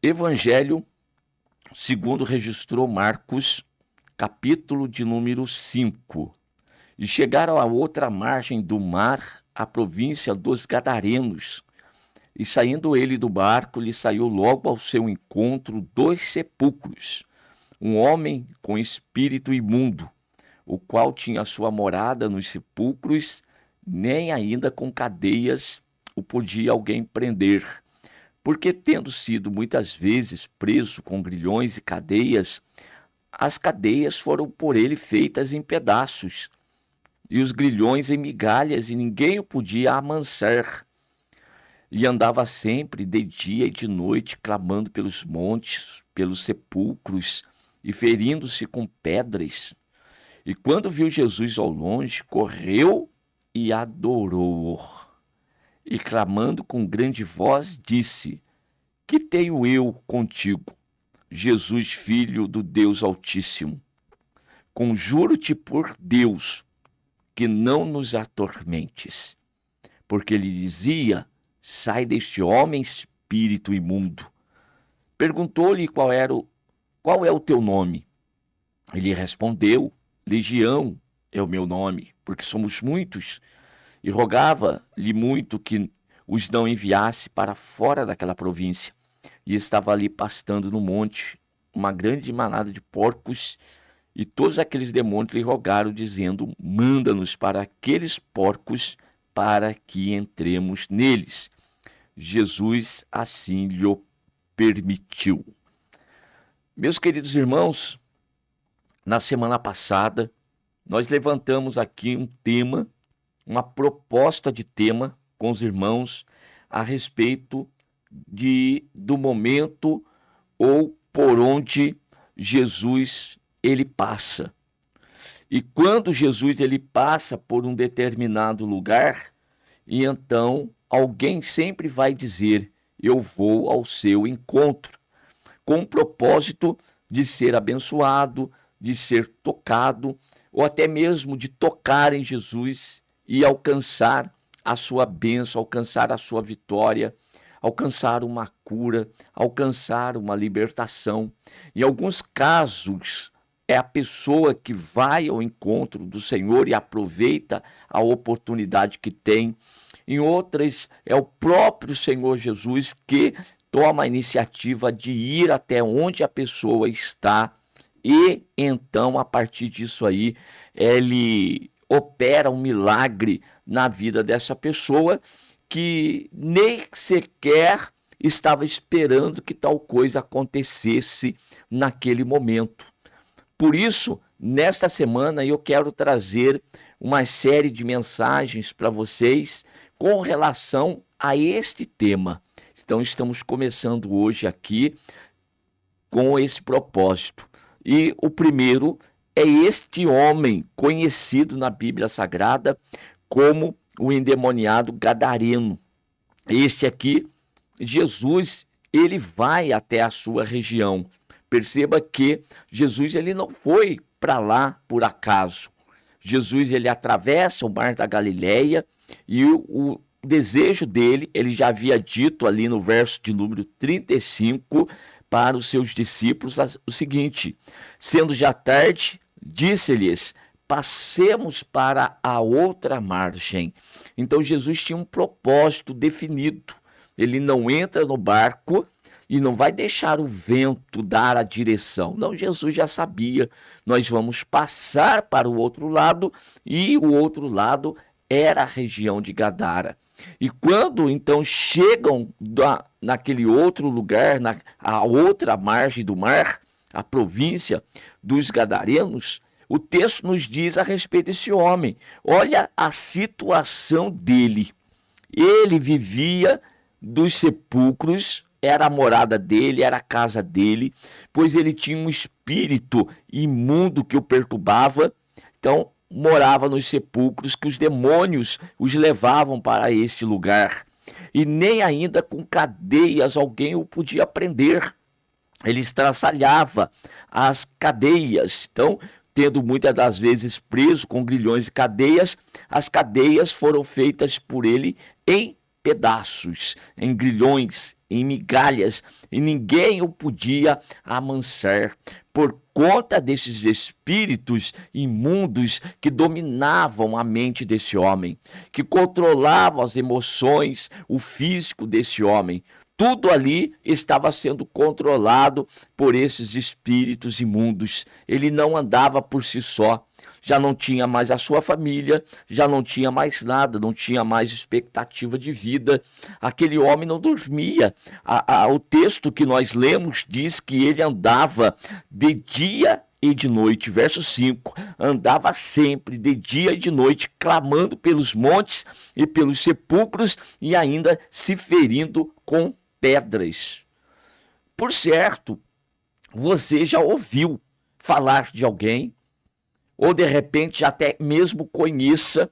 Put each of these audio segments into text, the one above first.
Evangelho segundo registrou Marcos, capítulo de número 5. E chegaram à outra margem do mar, a província dos Gadarenos. E saindo ele do barco, lhe saiu logo ao seu encontro 2 sepulcros. Um homem com espírito imundo, o qual tinha sua morada nos sepulcros, nem ainda com cadeias o podia alguém prender. Porque, tendo sido muitas vezes preso com grilhões e cadeias, as cadeias foram por ele feitas em pedaços, e os grilhões em migalhas, e ninguém o podia amansar. E andava sempre, de dia e de noite, clamando pelos montes, pelos sepulcros, e ferindo-se com pedras. E quando viu Jesus ao longe, correu e adorou-o. E clamando com grande voz, disse: Que tenho eu contigo, Jesus, filho do Deus Altíssimo? Conjuro-te por Deus que não nos atormentes. Porque lhe dizia: Sai deste homem, espírito imundo. Perguntou-lhe qual é o teu nome. Ele respondeu: Legião é o meu nome, porque somos muitos. E rogava-lhe muito que os não enviasse para fora daquela província. E estava ali pastando no monte uma grande manada de porcos, e todos aqueles demônios lhe rogaram, dizendo: Manda-nos para aqueles porcos, para que entremos neles. Jesus assim lhe permitiu. Meus queridos irmãos, na semana passada, nós levantamos aqui um tema, uma proposta de tema com os irmãos a respeito do momento ou por onde Jesus ele passa. E quando Jesus ele passa por um determinado lugar, e então alguém sempre vai dizer: eu vou ao seu encontro, com o propósito de ser abençoado, de ser tocado, ou até mesmo de tocar em Jesus e alcançar a sua bênção, alcançar a sua vitória, alcançar uma cura, alcançar uma libertação. Em alguns casos, é a pessoa que vai ao encontro do Senhor e aproveita a oportunidade que tem. Em outras, é o próprio Senhor Jesus que toma a iniciativa de ir até onde a pessoa está e então, a partir disso aí, ele opera um milagre na vida dessa pessoa que nem sequer estava esperando que tal coisa acontecesse naquele momento. Por isso, nesta semana, eu quero trazer uma série de mensagens para vocês com relação a este tema. Então, estamos começando hoje aqui com esse propósito. E o primeiro é este homem conhecido na Bíblia Sagrada como o endemoniado gadareno. Este aqui, Jesus, ele vai até a sua região. Perceba que Jesus ele não foi para lá por acaso. Jesus ele atravessa o mar da Galileia e o desejo dele, ele já havia dito ali no verso de número 35 para os seus discípulos o seguinte: sendo já tarde, disse-lhes: passemos para a outra margem. Então Jesus tinha um propósito definido. Ele não entra no barco e não vai deixar o vento dar a direção. Não, Jesus já sabia. Nós vamos passar para o outro lado, e o outro lado era a região de Gadara. E quando então chegam naquele outro lugar, a outra margem do mar, a província dos Gadarenos, o texto nos diz a respeito desse homem. Olha a situação dele. Ele vivia dos sepulcros, era a morada dele, era a casa dele, pois ele tinha um espírito imundo que o perturbava. Então, morava nos sepulcros, que os demônios os levavam para esse lugar. E nem ainda com cadeias alguém o podia prender. Ele estraçalhava as cadeias. Então, tendo muitas das vezes preso com grilhões e cadeias, as cadeias foram feitas por ele em pedaços, em grilhões em migalhas, e ninguém o podia amansar, por conta desses espíritos imundos que dominavam a mente desse homem, que controlavam as emoções, o físico desse homem. Tudo ali estava sendo controlado por esses espíritos imundos. Ele não andava por si só. Já não tinha mais a sua família, já não tinha mais nada, não tinha mais expectativa de vida. Aquele homem não dormia. O texto que nós lemos diz que ele andava de dia e de noite. Verso 5, andava sempre de dia e de noite, clamando pelos montes e pelos sepulcros e ainda se ferindo com pedras. Por certo, você já ouviu falar de alguém, ou de repente até mesmo conheça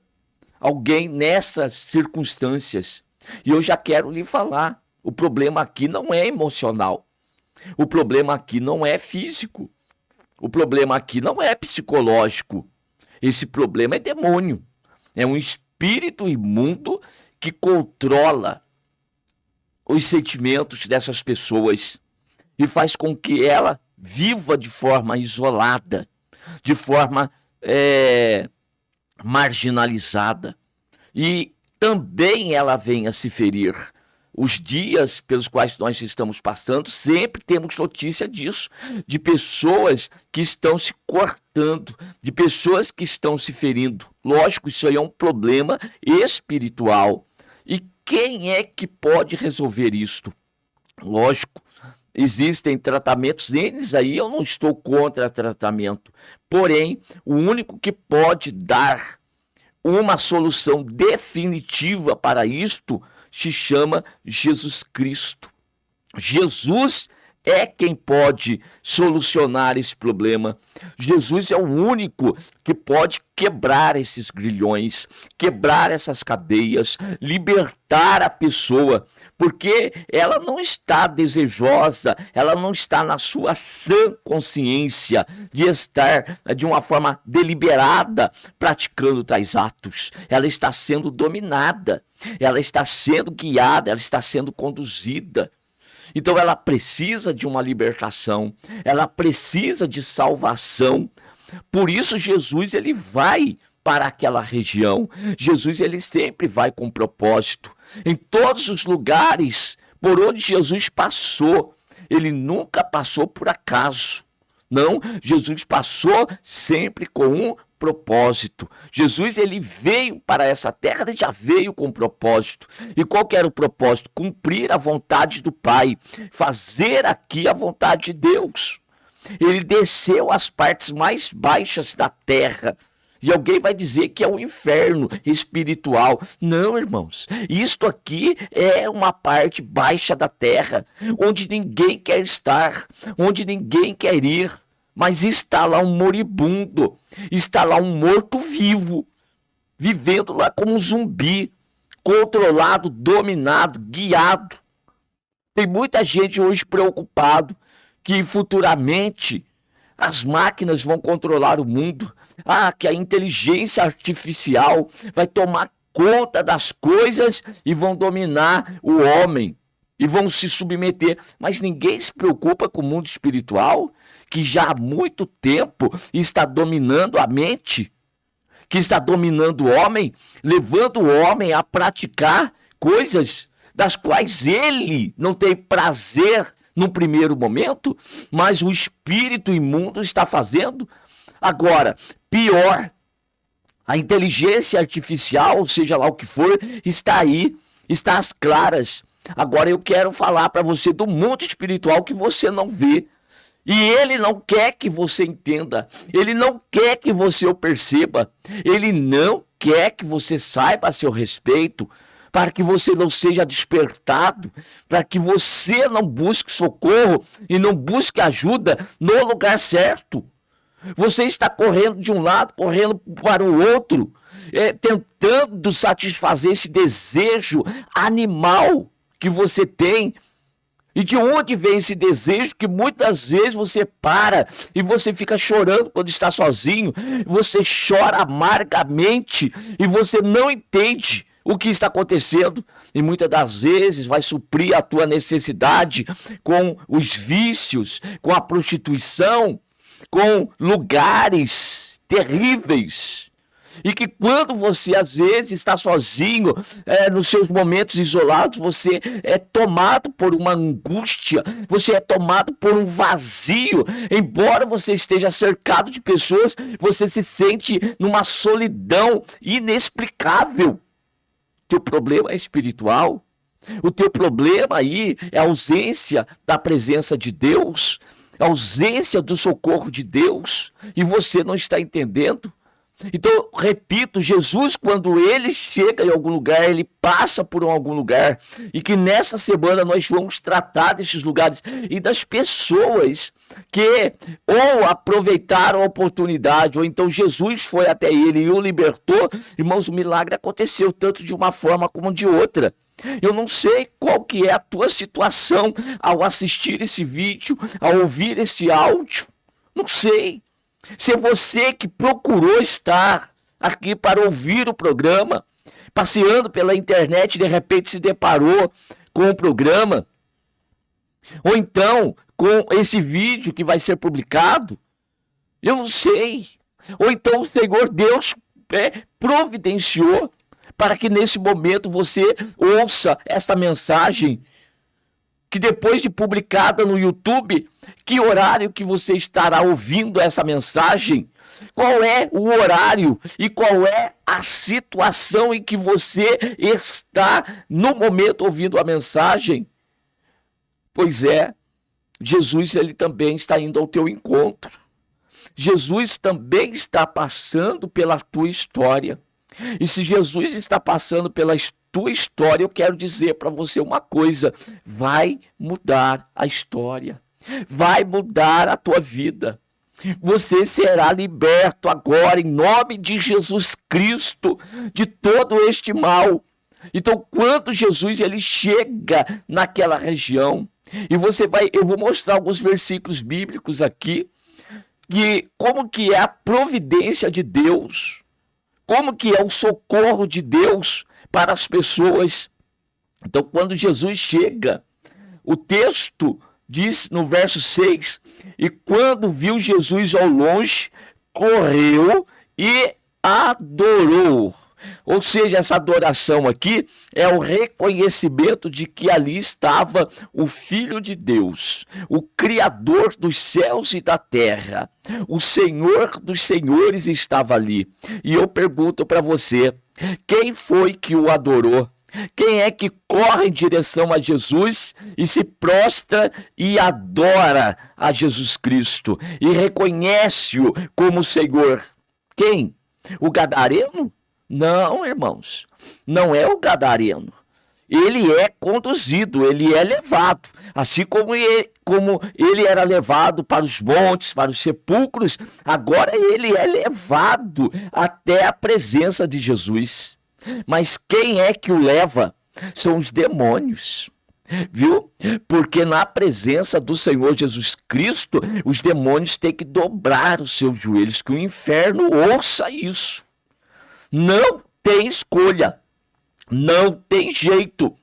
alguém nessas circunstâncias. E eu já quero lhe falar, o problema aqui não é emocional, o problema aqui não é físico, o problema aqui não é psicológico, esse problema é demônio, é um espírito imundo que controla os sentimentos dessas pessoas e faz com que ela viva de forma isolada, de forma marginalizada. E também ela vem a se ferir. Os dias pelos quais nós estamos passando, sempre temos notícia disso, de pessoas que estão se cortando, de pessoas que estão se ferindo. Lógico, isso aí é um problema espiritual. E quem é que pode resolver isto? Lógico, existem tratamentos, eles aí eu não estou contra tratamento. Porém, o único que pode dar uma solução definitiva para isto se chama Jesus Cristo. Jesus é quem pode solucionar esse problema. Jesus é o único que pode quebrar esses grilhões, quebrar essas cadeias, libertar a pessoa, porque ela não está desejosa, ela não está na sua sã consciência de estar de uma forma deliberada praticando tais atos. Ela está sendo dominada, ela está sendo guiada, ela está sendo conduzida. Então ela precisa de uma libertação, ela precisa de salvação. Por isso Jesus ele vai para aquela região. Jesus ele sempre vai com propósito. Em todos os lugares por onde Jesus passou, ele nunca passou por acaso. Não, Jesus passou sempre com um propósito. Jesus ele veio para essa terra, ele já veio com propósito. E qual que era o propósito? Cumprir a vontade do Pai, fazer aqui a vontade de Deus. Ele desceu às partes mais baixas da terra. E alguém vai dizer que é um inferno espiritual. Não, irmãos. Isto aqui é uma parte baixa da terra, onde ninguém quer estar, onde ninguém quer ir. Mas está lá um moribundo, está lá um morto-vivo, vivendo lá como um zumbi, controlado, dominado, guiado. Tem muita gente hoje preocupado que futuramente as máquinas vão controlar o mundo. Que a inteligência artificial vai tomar conta das coisas e vão dominar o homem e vão se submeter. Mas ninguém se preocupa com o mundo espiritual, que já há muito tempo está dominando a mente, que está dominando o homem, levando o homem a praticar coisas das quais ele não tem prazer no primeiro momento, mas o espírito imundo está fazendo. Agora, pior, a inteligência artificial, seja lá o que for, está aí, está às claras. Agora eu quero falar para você do mundo espiritual que você não vê. E ele não quer que você entenda, ele não quer que você o perceba, ele não quer que você saiba a seu respeito, para que você não seja despertado, para que você não busque socorro e não busque ajuda no lugar certo. Você está correndo de um lado, correndo para o outro, tentando satisfazer esse desejo animal que você tem. E de onde vem esse desejo que muitas vezes você para e você fica chorando quando está sozinho, você chora amargamente e você não entende o que está acontecendo e muitas das vezes vai suprir a tua necessidade com os vícios, com a prostituição, com lugares terríveis. E que quando você às vezes está sozinho, nos seus momentos isolados, você é tomado por uma angústia, você é tomado por um vazio. Embora você esteja cercado de pessoas, você se sente numa solidão inexplicável. Teu problema é espiritual? O teu problema aí é a ausência da presença de Deus, a ausência do socorro de Deus, e você não está entendendo? Então, repito, Jesus, quando ele chega em algum lugar, ele passa por algum lugar, e que nessa semana nós vamos tratar desses lugares e das pessoas que ou aproveitaram a oportunidade, ou então Jesus foi até ele e o libertou. Irmãos, o milagre aconteceu tanto de uma forma como de outra. Eu não sei qual que é a tua situação ao assistir esse vídeo, ao ouvir esse áudio, não sei. Se é você que procurou estar aqui para ouvir o programa, passeando pela internet e de repente se deparou com o programa, ou então com esse vídeo que vai ser publicado, eu não sei. Ou então o Senhor Deus providenciou para que nesse momento você ouça esta mensagem, que depois de publicada no YouTube, que horário que você estará ouvindo essa mensagem? Qual é o horário e qual é a situação em que você está no momento ouvindo a mensagem? Pois é, Jesus ele também está indo ao teu encontro. Jesus também está passando pela tua história. E se Jesus está passando pela tua história, eu quero dizer para você uma coisa: vai mudar a história, vai mudar a tua vida. Você será liberto agora, em nome de Jesus Cristo, de todo este mal. Então, quando Jesus ele chega naquela região, e eu vou mostrar alguns versículos bíblicos aqui, que como que é a providência de Deus, como que é o socorro de Deus para as pessoas. Então, quando Jesus chega, o texto diz no verso 6, e quando viu Jesus ao longe, correu e adorou. Ou seja, essa adoração aqui é o reconhecimento de que ali estava o Filho de Deus, o Criador dos céus e da terra, o Senhor dos senhores estava ali. E eu pergunto para você, quem foi que o adorou? Quem é que corre em direção a Jesus e se prostra e adora a Jesus Cristo e reconhece-o como Senhor? Quem? O gadareno? Não, irmãos, não é o gadareno. Ele é conduzido, ele é levado, assim como ele era levado para os montes, para os sepulcros, agora ele é levado até a presença de Jesus. Mas quem é que o leva? São os demônios, viu? Porque na presença do Senhor Jesus Cristo, os demônios têm que dobrar os seus joelhos, que o inferno ouça isso. Não tem escolha, não tem jeito,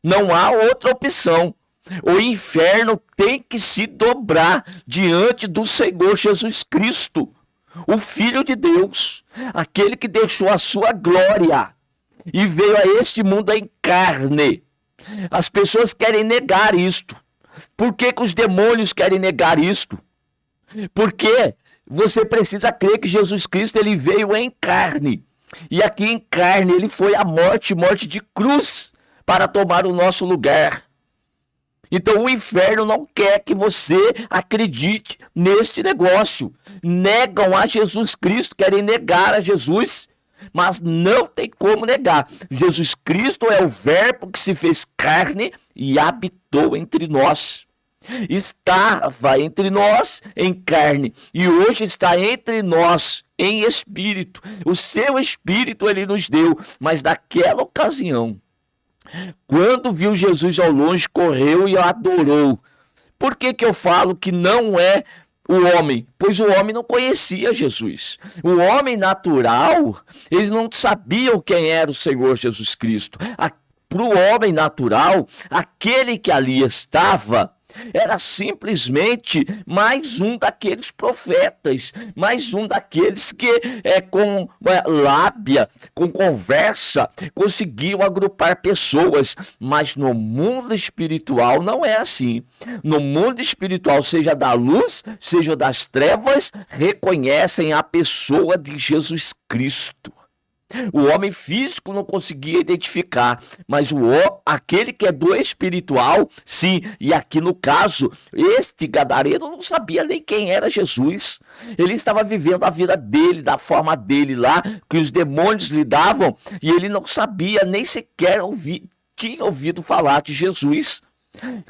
não há outra opção. O inferno tem que se dobrar diante do Senhor Jesus Cristo, o Filho de Deus, aquele que deixou a sua glória e veio a este mundo em carne. As pessoas querem negar isto. Por que os demônios querem negar isto? Porque você precisa crer que Jesus Cristo ele veio em carne. E aqui em carne ele foi à morte de cruz, para tomar o nosso lugar. Então o inferno não quer que você acredite neste negócio. Negam a Jesus Cristo, querem negar a Jesus, mas não tem como negar. Jesus Cristo é o verbo que se fez carne e habitou entre nós. Estava entre nós em carne e hoje está entre nós em espírito. O seu espírito ele nos deu, mas naquela ocasião, quando viu Jesus ao longe, correu e o adorou. Por que eu falo que não é o homem, pois o homem não conhecia Jesus. O homem natural, eles não sabiam quem era o Senhor Jesus Cristo. Para o homem natural, aquele que ali estava era simplesmente mais um daqueles profetas, mais um daqueles que com lábia, com conversa, conseguiam agrupar pessoas. Mas no mundo espiritual não é assim. No mundo espiritual, seja da luz, seja das trevas, reconhecem a pessoa de Jesus Cristo. O homem físico não conseguia identificar, mas aquele que é do espiritual, sim. E aqui no caso, este gadareno não sabia nem quem era Jesus. Ele estava vivendo a vida dele, da forma dele lá, que os demônios lhe davam, e ele não sabia, nem sequer tinha ouvido falar de Jesus.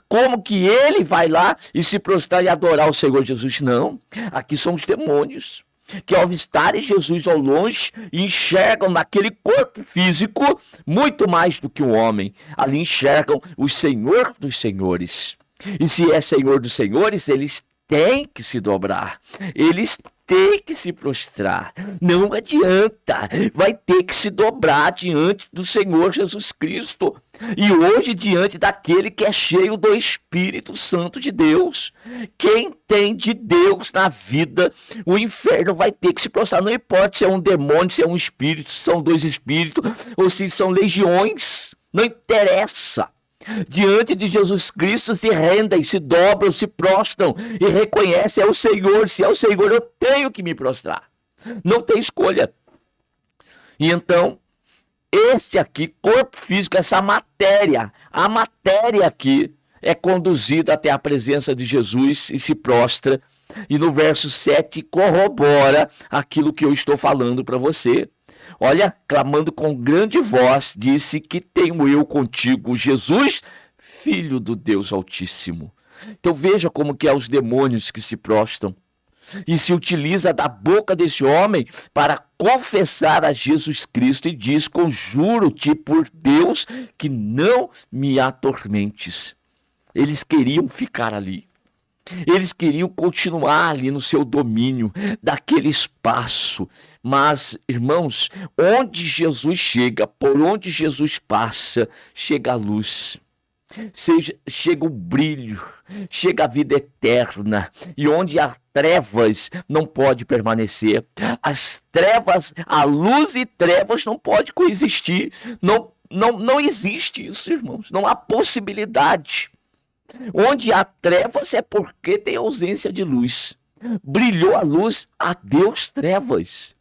Como que ele vai lá e se prostrar e adorar o Senhor Jesus? Não, aqui são os demônios que ao avistarem Jesus ao longe, enxergam naquele corpo físico muito mais do que um homem. Ali enxergam o Senhor dos Senhores. E se é Senhor dos Senhores, eles têm que se dobrar. Eles têm que se prostrar. Não adianta. Vai ter que se dobrar diante do Senhor Jesus Cristo. E hoje diante daquele que é cheio do Espírito Santo de Deus. Quem tem de Deus na vida, o inferno vai ter que se prostrar. Não importa se é um demônio, se é um espírito, se são dois espíritos, ou se são legiões. Não interessa. Diante de Jesus Cristo se rendem, se dobram, se prostram e reconhecem: é o Senhor. Se é o Senhor, eu tenho que me prostrar. Não tem escolha. E então, este aqui, corpo físico, essa matéria, a matéria aqui é conduzida até a presença de Jesus e se prostra. E no verso 7 corrobora aquilo que eu estou falando para você. Olha, clamando com grande voz, disse: que tenho eu contigo, Jesus, Filho do Deus Altíssimo. Então veja como que é os demônios que se prostram. E se utiliza da boca desse homem para confessar a Jesus Cristo e diz: conjuro-te por Deus que não me atormentes. Eles queriam ficar ali. Eles queriam continuar ali no seu domínio, daquele espaço. Mas, irmãos, onde Jesus chega, por onde Jesus passa, chega a luz. Chega o brilho, chega a vida eterna. E onde há trevas, não pode permanecer. As trevas, a luz e trevas não pode coexistir. Não existe isso, irmãos. Não há possibilidade. Onde há trevas é porque tem ausência de luz. Brilhou a luz, adeus trevas.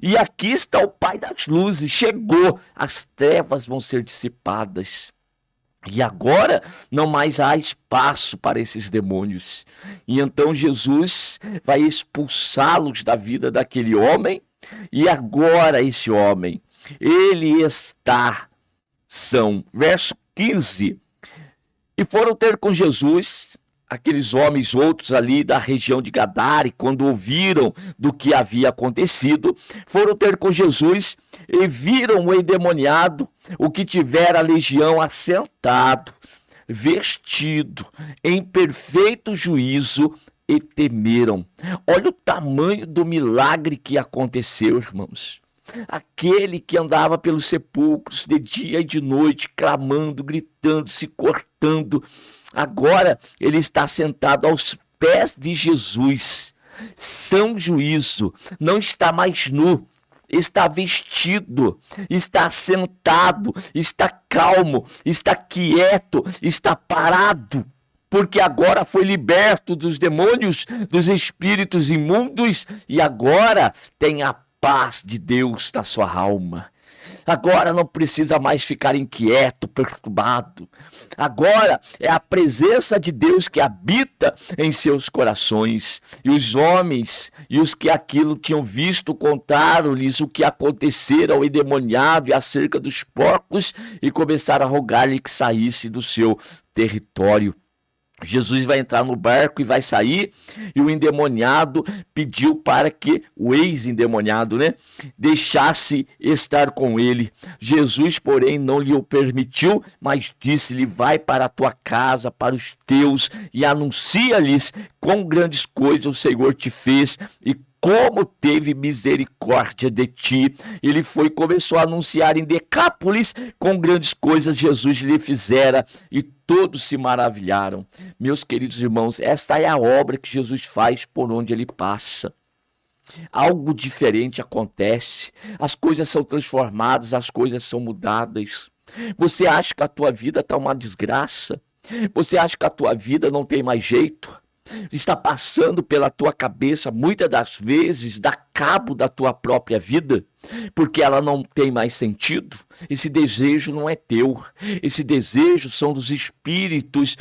E aqui está o Pai das luzes, chegou, as trevas vão ser dissipadas. E agora não mais há espaço para esses demônios. E então Jesus vai expulsá-los da vida daquele homem. E agora esse homem, ele está são. Verso 15. E foram ter com Jesus aqueles homens outros ali da região de Gadara, e quando ouviram do que havia acontecido, foram ter com Jesus e viram o endemoniado, o que tivera a legião, assentado, vestido, em perfeito juízo, e temeram. Olha o tamanho do milagre que aconteceu, irmãos. Aquele que andava pelos sepulcros de dia e de noite, clamando, gritando, se cortando, agora ele está sentado aos pés de Jesus, são juízo, não está mais nu, está vestido, está sentado, está calmo, está quieto, está parado, porque agora foi liberto dos demônios, dos espíritos imundos, e agora tem a paz de Deus na sua alma. Agora não precisa mais ficar inquieto, perturbado. Agora é a presença de Deus que habita em seus corações. E os homens e os que aquilo tinham visto contaram-lhes o que acontecera ao endemoniado e acerca dos porcos, e começaram a rogar-lhe que saísse do seu território. Jesus vai entrar no barco e vai sair, e o endemoniado pediu para que o ex-endemoniado, né, deixasse estar com ele. Jesus, porém, não lhe o permitiu, mas disse-lhe: vai para a tua casa, para os teus, e anuncia-lhes quão grandes coisas o Senhor te fez e como teve misericórdia de ti. Ele foi e começou a anunciar em Decápolis com grandes coisas Jesus lhe fizera, e todos se maravilharam. Meus queridos irmãos, esta é a obra que Jesus faz por onde ele passa. Algo diferente acontece, as coisas são transformadas, as coisas são mudadas. Você acha que a tua vida está uma desgraça? Você acha que a tua vida não tem mais jeito? Está passando pela tua cabeça, muitas das vezes, dá cabo da tua própria vida, porque ela não tem mais sentido? Esse desejo não é teu. Esse desejo são dos espíritos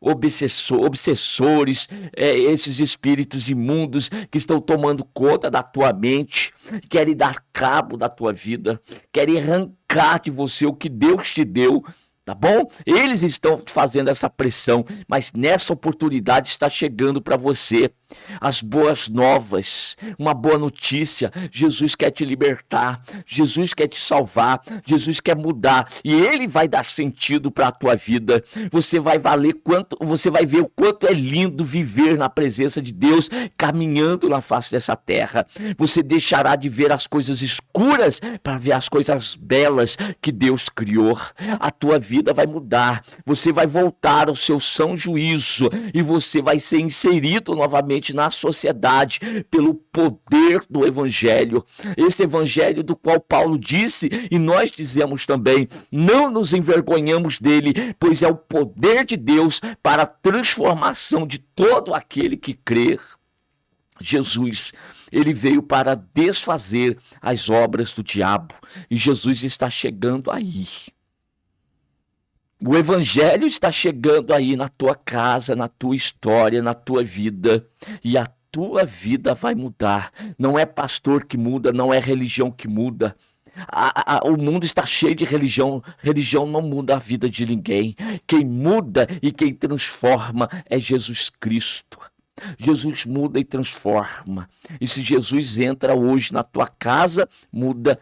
obsessores, esses espíritos imundos que estão tomando conta da tua mente, querem dar cabo da tua vida, querem arrancar de você o que Deus te deu. Tá bom? Eles estão fazendo essa pressão, mas nessa oportunidade está chegando para você as boas novas, uma boa notícia. Jesus quer te libertar, Jesus quer te salvar, Jesus quer mudar, e ele vai dar sentido para a tua vida. Você vai ver o quanto é lindo viver na presença de Deus, caminhando na face dessa terra. Você deixará de ver as coisas escuras para ver as coisas belas que Deus criou. A tua vida vai mudar, você vai voltar ao seu são juízo e você vai ser inserido novamente na sociedade pelo poder do evangelho. Esse evangelho do qual Paulo disse, e nós dizemos também: não nos envergonhamos dele, pois é o poder de Deus para a transformação de todo aquele que crer. Jesus, ele veio para desfazer as obras do diabo, e Jesus está chegando aí. O evangelho está chegando aí na tua casa, na tua história, na tua vida, e a tua vida vai mudar. Não é pastor que muda, não é religião que muda. O mundo está cheio de religião. Religião não muda a vida de ninguém. Quem muda e quem transforma é Jesus Cristo. Jesus muda e transforma. E se Jesus entra hoje na tua casa, muda,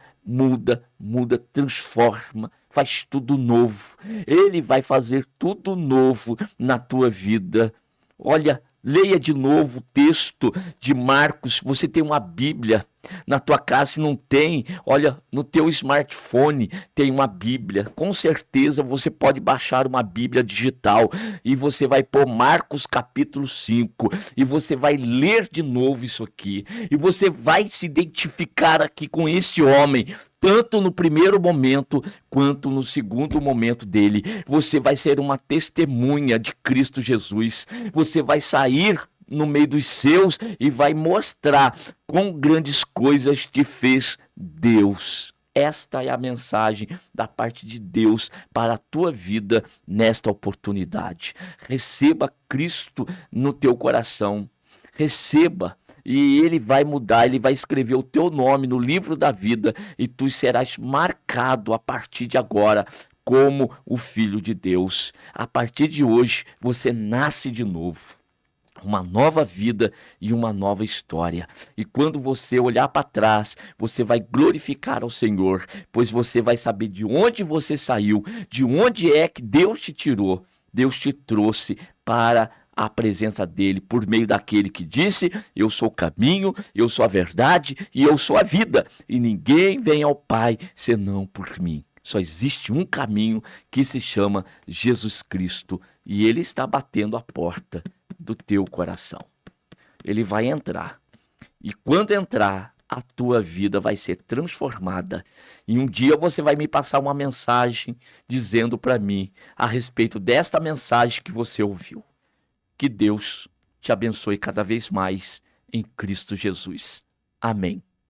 transforma, faz tudo novo. Ele vai fazer tudo novo na tua vida. Olha, leia de novo o texto de Marcos. Você tem uma Bíblia na tua casa? Se não tem, olha, no teu smartphone tem uma Bíblia. Com certeza você pode baixar uma Bíblia digital e você vai pôr Marcos capítulo 5 e você vai ler de novo isso aqui. E você vai se identificar aqui com esse homem, tanto no primeiro momento quanto no segundo momento dele. Você vai ser uma testemunha de Cristo Jesus. Você vai sair no meio dos seus e vai mostrar quão grandes coisas te fez Deus. Esta é a mensagem da parte de Deus para a tua vida nesta oportunidade. Receba Cristo no teu coração. Receba. E ele vai mudar, ele vai escrever o teu nome no livro da vida e tu serás marcado a partir de agora como o Filho de Deus. A partir de hoje, você nasce de novo. Uma nova vida e uma nova história. E quando você olhar para trás, você vai glorificar ao Senhor, pois você vai saber de onde você saiu, de onde é que Deus te tirou. Deus te trouxe para a presença dele, por meio daquele que disse: eu sou o caminho, eu sou a verdade e eu sou a vida, e ninguém vem ao Pai senão por mim. Só existe um caminho, que se chama Jesus Cristo, e ele está batendo a porta do teu coração. Ele vai entrar, e quando entrar, a tua vida vai ser transformada. E um dia você vai me passar uma mensagem dizendo para mim a respeito desta mensagem que você ouviu. Que Deus te abençoe cada vez mais em Cristo Jesus. Amém.